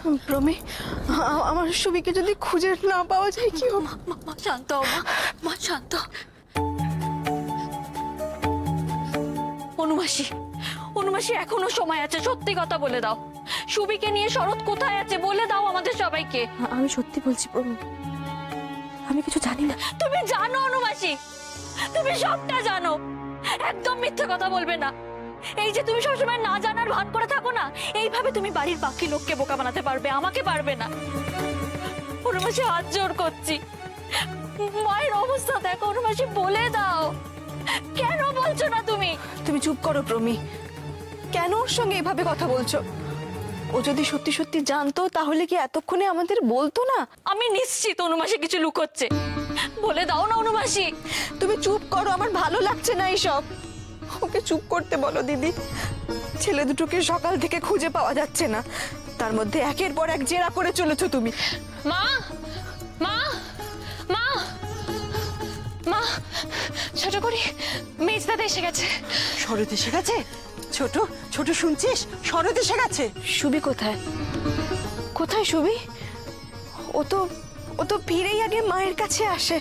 প্রমি, আমার সুবিকে যদি খুঁজে না পাওয়া যায় কি হবে? মা শান্ত হও, মা শান্ত। অনুমাসী, অনুমাসী এখনো সময় আছে, সত্যি কথা বলে দাও। সুবিকে নিয়ে শরৎ কোথায় আছে বলে দাও আমাদের সবাইকে। আমি সত্যি বলছি প্রমি, আমি কিছু জানি না। তুমি জানো অনুমাসী, তুমি সবটা জানো, একদম মিথ্যে কথা বলবে না। এই যে তুমি সবসময় না জানার ভান করে থাকো না, এইভাবে তুমি বাড়ির বাকি লোককে বোকা বানাতে পারবে, আমাকে পারবে না। অনুমাসী হাত জোর করছি, মায়ের অবস্থা দেখো অনুমাসী, বলে দাও কেন বলছো না তুমি? তুমি চুপ করো প্রমি, কেন ওর সঙ্গে এভাবে কথা বলছো? ও যদি সত্যি সত্যি জানতো তাহলে কি এতক্ষণে আমাদের বলতো না? আমি নিশ্চিত অনুমাসী কিছু লুকোচ্ছে, বলে দাও না অনুমাসী। তুমি চুপ করো, আমার ভালো লাগছে না এইসব। ওকে চুপ করতে বলো দিদি। ছেলে দুটোকে সকাল থেকে খুঁজে পাওয়া যাচ্ছে না, তার মধ্যে একের পর এক জেরা করে চলেছো তুমি। মা, মা, মা, মা, ছোট করি মেজদাদা এসে গেছে। শরৎ এসে গেছে? ছোট ছোট শুনছিস, শরৎ এসে গেছে। সুবি কোথায়? কোথায় সুবি? ও তো ফিরেই আগে মায়ের কাছে আসে,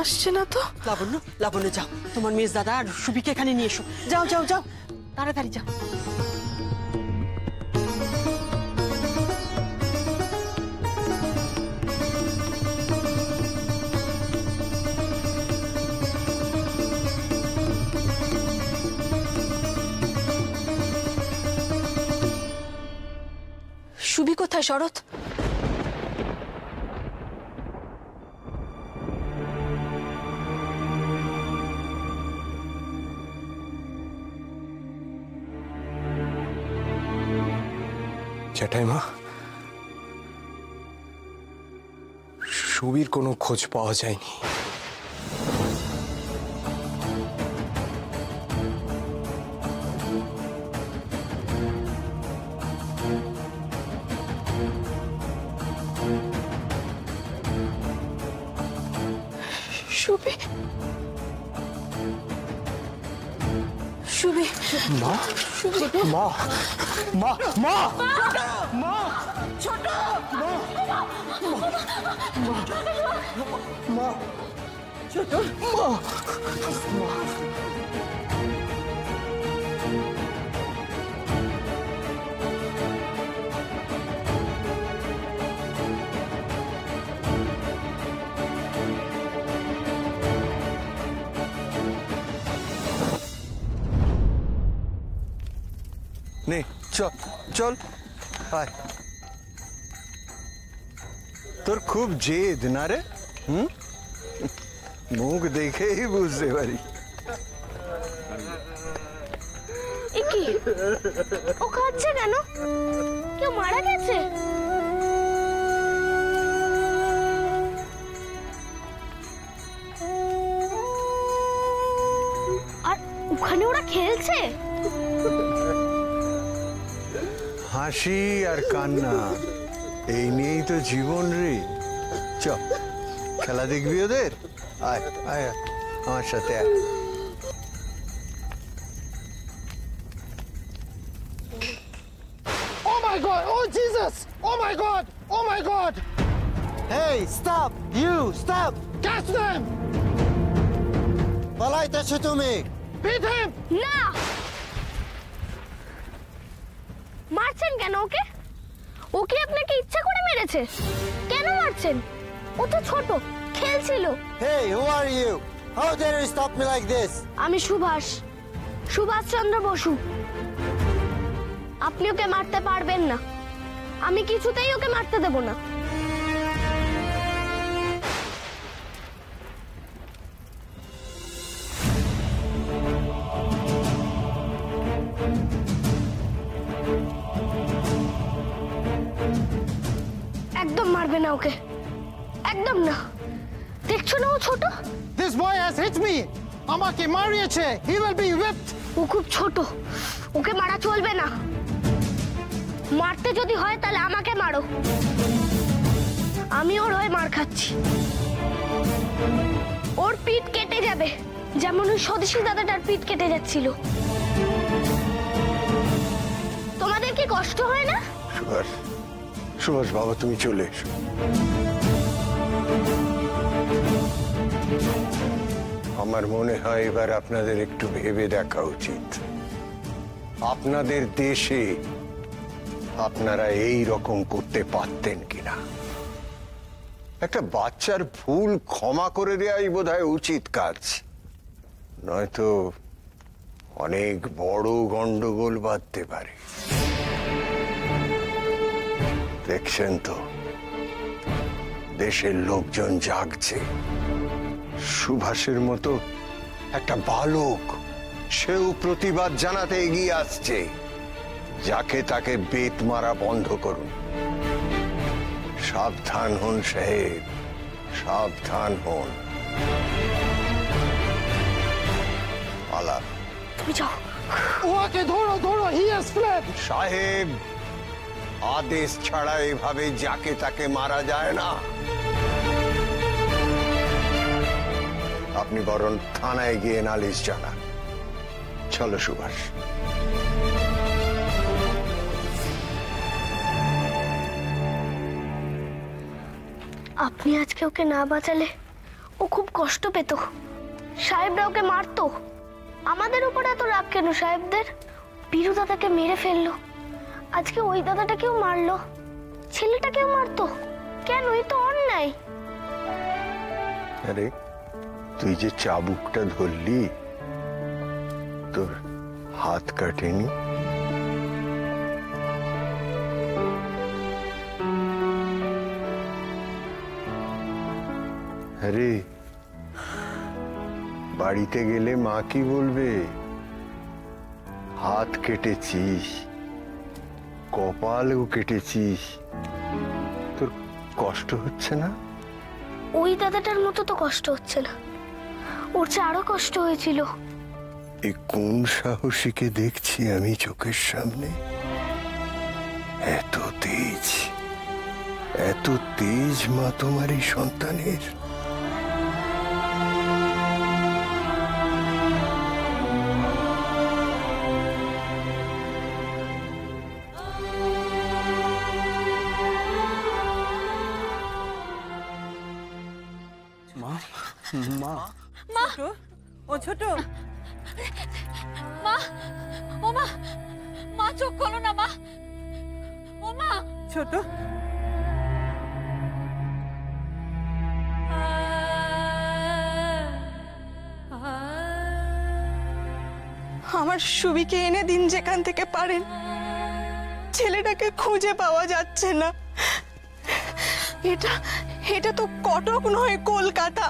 আসছে না তো। লাবণ্য, লাবণ্য যাও, তোমার মেজ দাদা আর সুবিকে এখানে নিয়ে এসো। যাও যাও যাও, তাড়াতাড়ি যাও। সুবি কোথায় শরৎ? জ্যাঠাইমা, সুবির কোনো খোঁজ পাওয়া যায়নি। সুবি, সুবি, মা, মা, মা, মা, মা, ছোট মা, ছোট মা, নে চল চল আয়। তোর খুব জেদ না রে? মুখ দেখেই বুঝতে পারি। কি ও খাচ্ছে কেন? কেউ মারা গেছে? আর ওখানে ওরা খেলছে। হাসি আর কান্না এই নিয়েই তো জীবন রে। চ খেলা দেখবি ওদের? আয় আয় আমার সাথে আয়। Oh my God! Oh Jesus! Oh my God! Oh my God! Hey, stop! You, stop! Catch them! পালাইতেছো তুমি? Beat him! না, মারছেন কেন ওকে? ওকে আপনাকে ইচ্ছা করে মেরেছে? কেন মারছেন? ও তো ছোট, খেলছিল। Hey, who are you? How dare you stop me like this? আমি সুভাষ, সুভাষ চন্দ্র বসু। আপনি ওকে মারতে পারবেন না, আমি কিছুতেই ওকে মারতে দেব না। একদম মারবে না ওকে, একদম না। দেখছো না ও ছোট? This boy has hit me! আমাকে মারিয়েছে! He will be whipped! ও খুব ছোট, ওকে মারা চলবে না। মারতে যদি হয় তাহলে আমাকে মারো, আমি ওর হয়ে মার খাচ্ছি। ওর পিঠ কেটে যাবে, যেমন ওই স্বদেশী দাদাটার পিঠ কেটে যাচ্ছিল। তোমাদের কি কষ্ট হয় না? সুভাষ বাবা, তুমি চলে এসো। আমার মনে হয় এবার আপনাদের একটু ভেবে দেখা উচিত, আপনাদের দেশে আপনারা এই রকম করতে পারতেন কিনা। একটা বাচ্চার ভুল ক্ষমা করে দেওয়াই বোধহয় উচিত কাজ, নয়তো অনেক বড় গন্ডগোল বাঁধতে পারে। দেখছেন তো, দেশের লোকজন জাগছে। সুভাষের মতো একটা বালক, সেও প্রতিবাদ জানাতে এগিয়ে আসছে। যাকে তাকে বেত মারা বন্ধ করুন। সাবধান হন সাহেব, সাবধান হন। আলাপ। তুমি যাও। ওকে ধরো ধরো, হি হ্যাজ ফ্লেড। সাহেব, আদেশ ছাড়া এভাবে যাকে তাকে মারা যায় না। আপনি বরং থানায় গিয়ে নালিশ জানান। চলো সুভাষ। আপনি আজকে ওকে না বাঁচালে ও খুব কষ্ট পেত। সাহেবরা ওকে মারতো। আমাদের উপর এত রাগ কেন সাহেবদের? বীরু দাদাকে মেরে ফেললো, আজকে ওই দাদাটাকেও মারলো, ছেলেটাকেও মারতো। কেন? এই তো অন্যায়। আরে, তুই যে চাবুকটা ধরলি, তোর হাত কাটেনি? আরে, বাড়িতে গেলে মা কি বলবে? হাত কেটেছিস, কপালও কেটেছিস, তোর কষ্ট হচ্ছে না? ওই দাদাটার মতো তো কষ্ট হচ্ছে না, ওর চেয়ে আরো কষ্ট হয়েছিল। এই কোন সাহসীকে দেখছি আমি চোখের সামনে? এত তেজ, এত তেজ মা তোমার এই সন্তানের। ও ছোট, মা, ও মা, মা চোখ খোলো না মা, ও মা। ছোট, আমার সুবিকে এনে দিন যেখান থেকে পারেন। ছেলেটাকে খুঁজে পাওয়া যাচ্ছে না। এটা এটা তো কটক নয়, কলকাতা।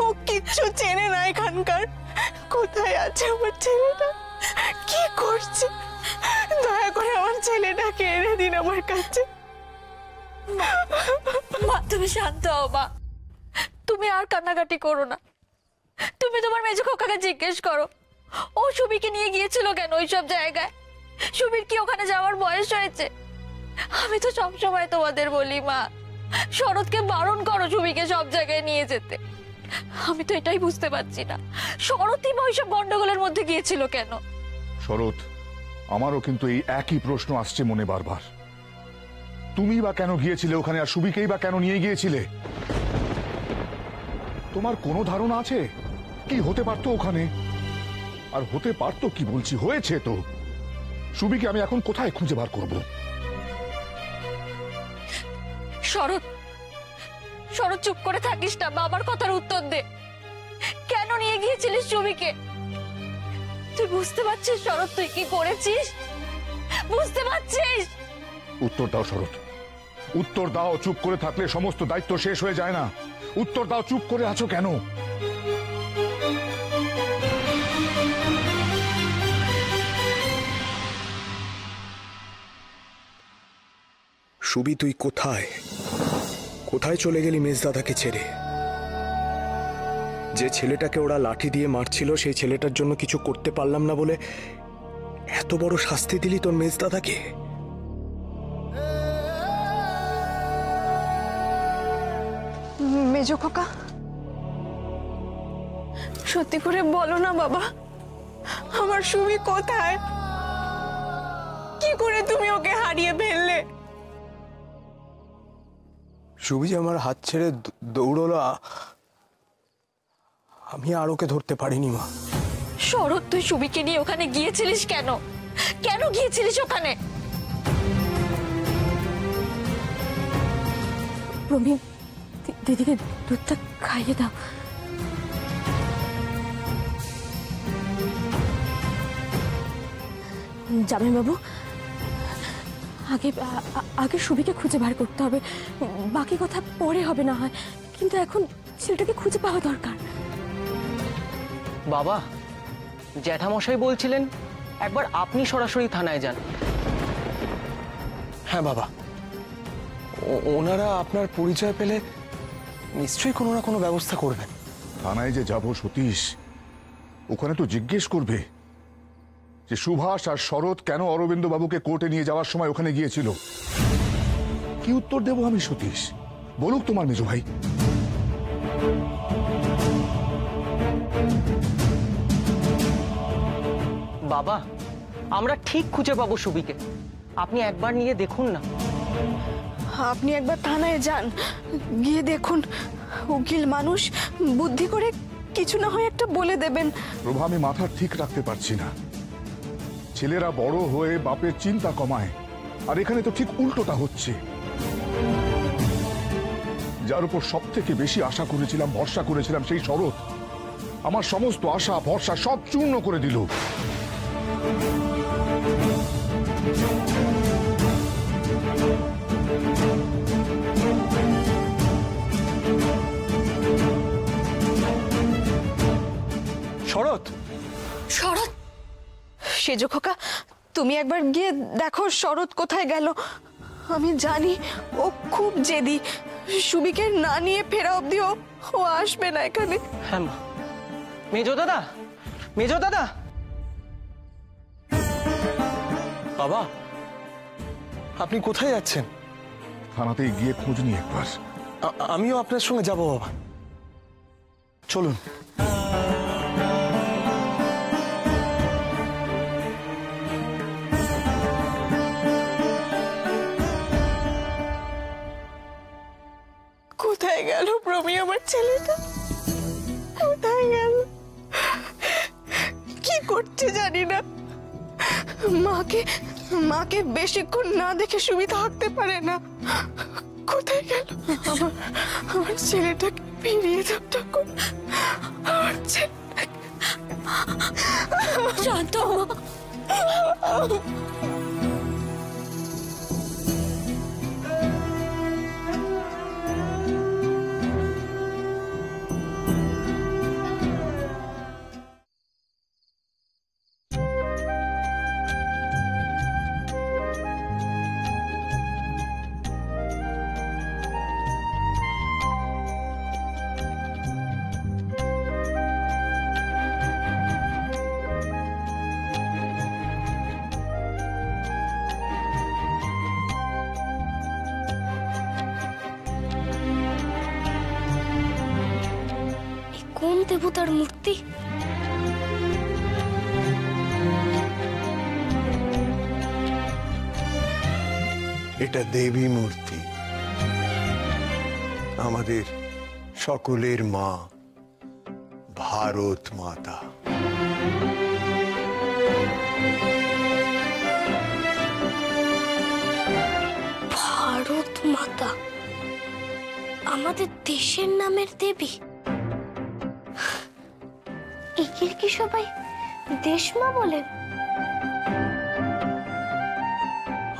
ও কিচ্ছু চেনে না এখানকার। কোথায় আছে আমার ছেলেটা, কি করছে? দয়া করে আমার ছেলেটাকে এনে দিন আমার কাছে। মা, তুমি শান্ত হও মা, তুমি আর কান্নাকাটি করো না। তুমি তোমার মেজো খোকাকে জিজ্ঞেস করো, ও সুবিকে নিয়ে গিয়েছিল কেন ওইসব জায়গায়? সুবির কি ওখানে যাওয়ার বয়স হয়েছে? আমি তো সবসময় তোমাদের বলি মা, শরৎকে বারণ করো সুবিকে সব জায়গায় নিয়ে যেতে। আমি তো এটাই বুঝতে পারছি না, শরৎই বা ওইসব গন্ডগোলের মধ্যে গিয়েছিল কেন? শরৎ, আমারও কিন্তু এই একই প্রশ্ন আসছে মনে বারবার। তুমি বা কেন গিয়েছিলে ওখানে, আর সুবিকেই বা কেন নিয়ে গিয়েছিলে? তোমার কোনো ধারণা আছে কি হতে পারতো ওখানে? আর হতে পারতো কি বলছি, হয়েছে তো। সুবিকে আমি এখন কোথায় খুঁজে বার করব? শরৎ, শরৎ চুপ করে থাকিস না, বাবার কথার উত্তর দে। কেন নিয়ে গিয়েছিলিস সুবিকে? তুই বুঝতে পারছিস শরৎ তুই কি করেছিস? বুঝতে পারছিস? উত্তর দাও শরৎ, উত্তর দাও। চুপ করে থাকলে সমস্ত দায়িত্ব শেষ হয়ে যায় না। উত্তর দাও, চুপ করে আছো কেন? সুবি, তুই কোথায়? কোথায় চলে গেলি মেজদাদাকে ছেড়ে? যে ছেলেটাকে ওরা লাঠি দিয়ে মারছিল, সেই ছেলেটার জন্য কিছু করতে পারলাম না বলে এত বড় শাস্তি দিলি তোর মেজদাদাকে। মেজো খোকা, সত্যি করে বলো না বাবা, আমার সুমি কোথায়? কি করে তুমি ওকে হারিয়ে ফেললে? সুবি যে আমার হাত ছেড়ে দৌড়লো, আমি আর ওকে ধরতে পারিনি মা। শরৎ, তুই সুবিকে নিয়ে ওখানে গিয়েছিলিস কেন? কেন গিয়েছিলিস ওখানে? প্রবীণ, দিদিকে দুধটা খাইয়ে দাও। জামাইবাবু, আগে আগে সুবিকে খুঁজে বার করতে হবে, বাকি কথা পরে হবে না হয়, কিন্তু এখন ছেলেটাকে খুঁজে পাওয়া দরকার। বাবা, জ্যাঠামশাই বলছিলেন একবার আপনি সরাসরি থানায় যান। হ্যাঁ বাবা, ওনারা আপনার পরিচয় পেলে নিশ্চয়ই কোনো না কোনো ব্যবস্থা করবেন। থানায় যে যাব সতীশ, ওখানে তো জিজ্ঞেস করবে যে সুভাষ আর শরৎ কেন অরবিন্দ বাবুকে কোর্টে নিয়ে যাওয়ার সময় ওখানে গিয়েছিল। কি উত্তর দেব আমি সতীশ? বলুক তোমার মেজো ভাই। বাবা, আমরা ঠিক খুঁজে পাবো সুবিকে, আপনি একবার নিয়ে দেখুন না। আপনি একবার থানায় যান, গিয়ে দেখুন। উকিল মানুষ, বুদ্ধি করে কিছু না হয় একটা বলে দেবেন। প্রভা, আমি মাথা ঠিক রাখতে পারছি না। ছেলেরা বড় হয়ে বাপের চিন্তা কমায়, আর এখানে তো ঠিক উল্টোটা হচ্ছে। যার উপর সব থেকে বেশি আশা করেছিলাম, ভরসা করেছিলাম, সেই শরৎ আমার সমস্ত আশা ভরসা সব চূর্ণ করে দিল। শরৎ, শরৎ, সেজো খোকা, তুমি একবার গিয়ে দেখো শরৎ কোথায় গেল। আমি জানি ও খুব জেদি, সুবিকে না নিয়ে ফেরা অব্দি ও আসবে না এখানে। হ্যাঁ মা। মেজো দাদা, মেজো দাদা। বাবা, আপনি কোথায় যাচ্ছেন? থানাতে গিয়ে খোঁজ নিয়ে একবার। আমিও আপনার সঙ্গে যাব বাবা, চলুন। কোথায় গেল প্রমি আমার ছেলেটা? কোথায় গেল? কি করছে জানি না। মাকে বেশিক্ষণ না দেখে সুবি থাকতে পারে না। কোথায় গেল? আমার ছেলেটাকে ফিরিয়ে দাও ঠাকুর, আমার ছেলেটাকে। শান্ত হ। কোন দেবতার মূর্তি? এটা দেবী মূর্তি, আমাদের সকলের মা, ভারত মাতা। ভারত মাতা আমাদের দেশের নামের দেবী। একে কি সবাই দেশমা বলেন?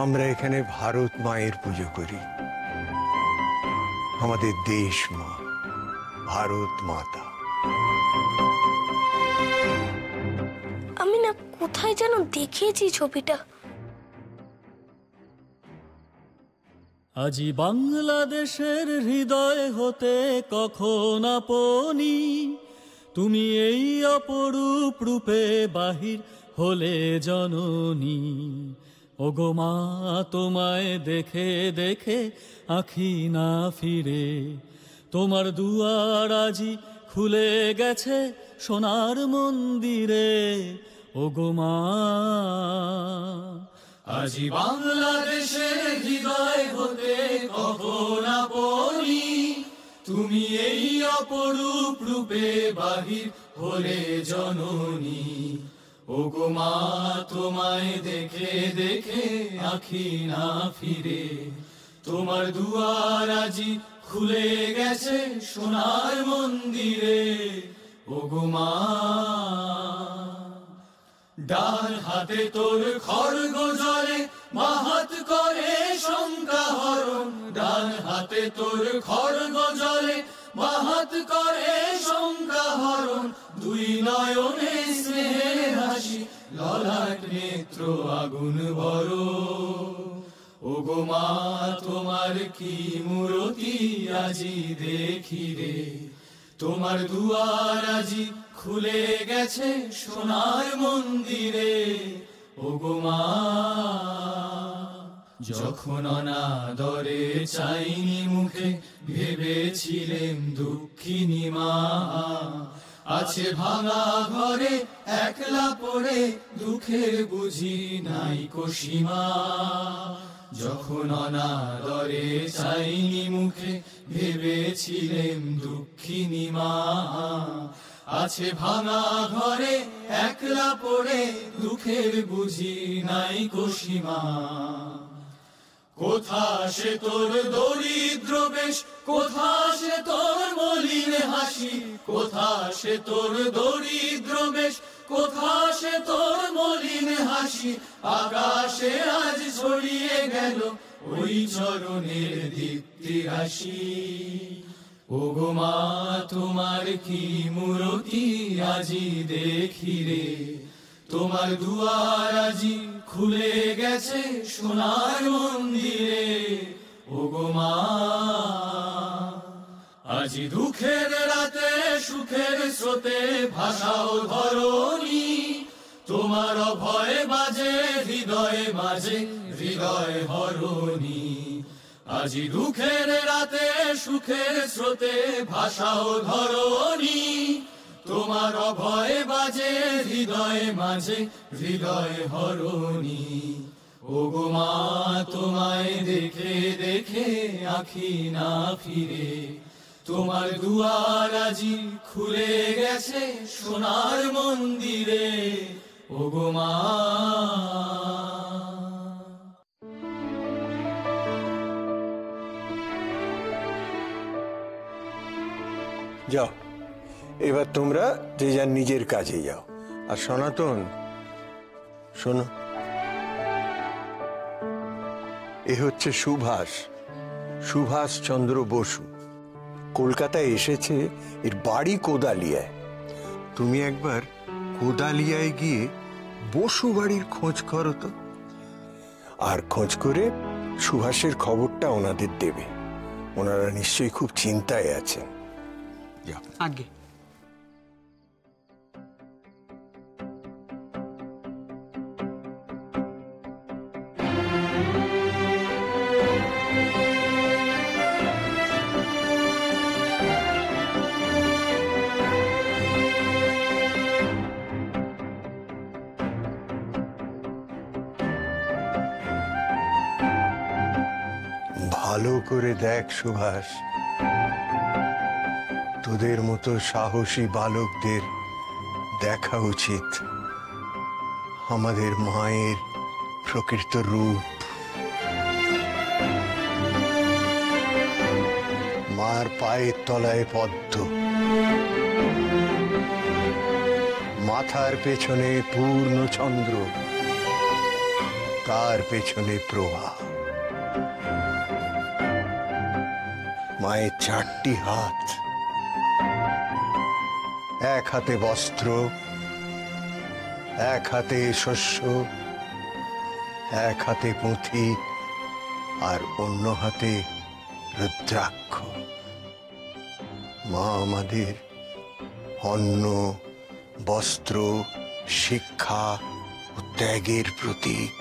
আমরা এখানে ভারত মায়ের পুজো করি, আমাদের দেশ মা, ভারত মাতা। আমি না কোথায় যেন দেখেছি ছবিটা। আজি বাংলাদেশের হৃদয় হতে কখন আপনি তুমি এই অপরূপ রূপে বাহির হলে জননী। ওগো মা, তোমায় দেখে দেখে আঁখি না ফিরে, তোমার দুয়ার আজি খুলে গেছে সোনার মন্দিরে। ওগো মা, আজি বাংলাদেশের হৃদয় হতে কখন আপনি তুমি এই অপরূপ রূপে বাহির হলে জননী। ওগো মা তোমায় দেখে দেখে আখি না ফিরে, তোমার দুয়ার আজি খুলে গেছে সোনার মন্দিরে। ওগো মা ডান হাতে তোর খড়গ জলে মাহাত করে শঙ্কা হরণ, ডান হাতে তোর খড়গ জলে মাহাত করে শঙ্কা হরণ। দুই নয়নে স্নেহের হাসি, ললাট নেত্র আগুন বড়। ওগো মা তোমার কি মূরতি আজি দেখি রে, তোমার দুয়ার আজি খুলে গেছে সোনার মন্দিরে। ওগো মা যখন অনাদরে চাইনি মুখে, ভেবেছিলেম দুঃখিনী মা আছে ভাঙা ঘরে একলা পড়ে, দুঃখের বুঝি নাই সীমা। যখন অনাদরে চাইনি মুখে, ভেবেছিলেম দুঃখিনী মা আছে ভাঙা ঘরে একলা পড়ে, দুঃখের বুঝি নাই সীমা। কোথা সে তোর দরিদ্র বেশ, কোথা সে তোর মলিন হাসি, কোথা সে তোর দরিদ্র বেশ, কোথা সে তোর মলিন হাসি। আকাশে আজ ছড়িয়ে গেল ওই চরণের দীপ্তি রাশি। ওগো মা তোমার কি মূরতি আজি দেখি রে, তোমার দুয়ার আজি খুলে গেছে সোনার মন্দিরে। ওগো মা আজি দুঃখের রাতে সুখের স্রোতে ভাষাও ধরণী, তোমার ভয়ে বাজে হৃদয়ে মাঝে হৃদয় হরণী। আজি দুঃখের রাতে সুখের স্রোতে ভাষাও ধরণী, তোমার ভয়ে বাজে হৃদয়ে মাঝে হৃদয় হরণী। ওগো মা তোমায় দেখে দেখে আখি না ফিরে, তোমার দুয়ার আজি খুলে গেছে সোনার মন্দিরে। ওগো মা যাও, এবার তোমরা যে যার নিজের কাজে যাও। আর সনাতন শোনো, এ হচ্ছে সুভাষ, সুভাষ চন্দ্র বসু। কলকাতায় এসেছে, এর বাড়ি কোদালিয়ায়। তুমি একবার কোদালিয়ায় গিয়ে বসু বাড়ির খোঁজ করো তো, আর খোঁজ করে সুভাষের খবরটা ওনাদের দেবে। ওনারা নিশ্চয়ই খুব চিন্তায় আছেন। আগে ভালো করে দেখ সুভাষ, তোদের মতো সাহসী বালকদের দেখা উচিত আমাদের মায়ের প্রকৃত রূপ। মার পায়ের তলায় পদ্ম, মাথার পেছনে পূর্ণ চন্দ্র, তার পেছনে প্রভা। মায়ের চারটি হাত, এক হাতে বস্ত্র, এক হাতে শস্য, এক হাতে পুঁথি, আর অন্য হাতে রুদ্রাক্ষ। মা আমাদের অন্ন, বস্ত্র, শিক্ষা ও ত্যাগের প্রতীক।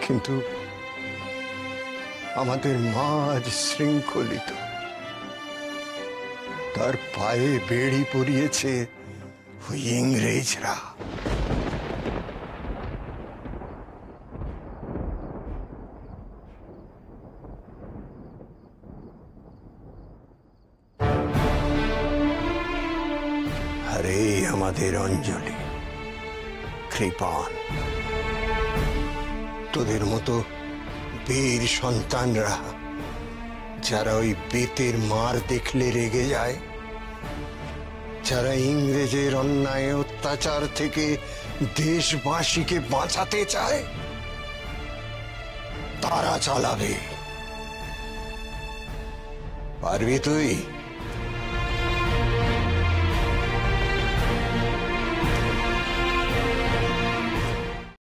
কিন্তু আমাদের মা আজ শৃঙ্খলিত, তার পায়ে বেড়ি পরিয়েছে ওই ইংরেজরা। আরে আমাদের অঞ্জলি, কৃপান, তোদের মতো বীর সন্তানরা যারা ওই বেতের মার দেখলে রেগে যায়, যারা ইংরেজের অন্যায় অত্যাচার থেকে দেশবাসীকে বাঁচাতে চায়, তারা চালাবে। পারবি তুই?